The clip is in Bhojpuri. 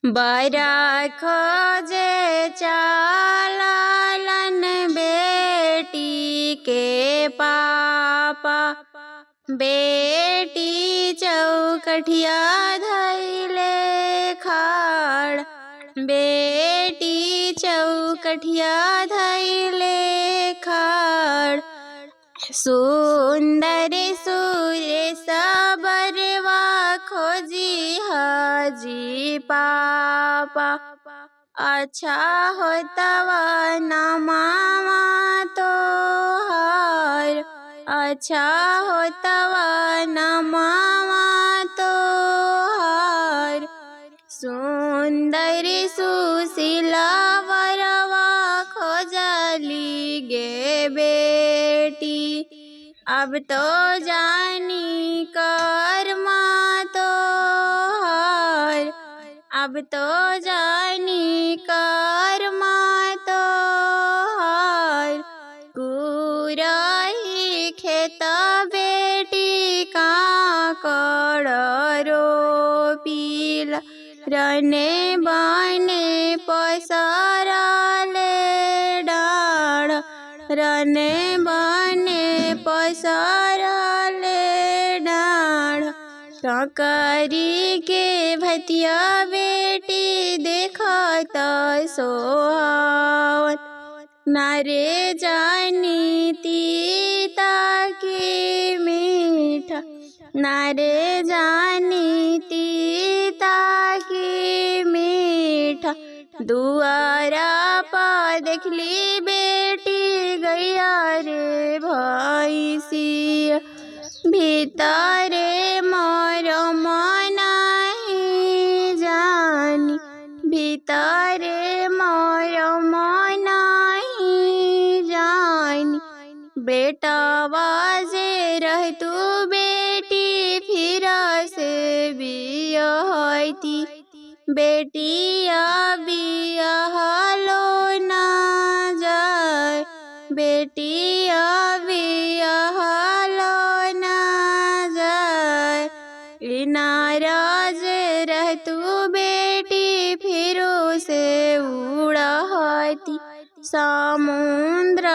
बरा खोजे चालालन बेटी के पापा, बेटी चौकठिया धैले खाड़, बेटी चौकठिया धैले खाड़। सुंदर सुरेश बरवा खोजी हाजी पापा, अच्छा होतवा न मामा तोहार, अच्छा होतवा न मामा तोहार। सुंदर सुशीला बरवा खोजली गे बेटी, अब तो जानी कर्मा तोहार, अब तो जानी कर्मा तोहार। कुराही खेत बेटी काकड़ रोपील, रने बने पसारा ले डाढ़, रने बने पसारा ले डाढ़। टकरी के भतिया बेटी देखत सोहावत, नारे जानी तीता की मीठा, नारे जानी तीता की मीठा। दुआरा पर देखली बेटी गैया रे भैंसिया, भीतरे मोर मनाही जानी, भीतरे मोर मनाही जानी। बेटावा जे रहतु बेटी फिर से बियाहती, बेटिया बियाहलो ना जाए, बेटिया बियाहलो ना जाए। नाराज रहतु बेटी फिरो से उड़ाती, समुद्र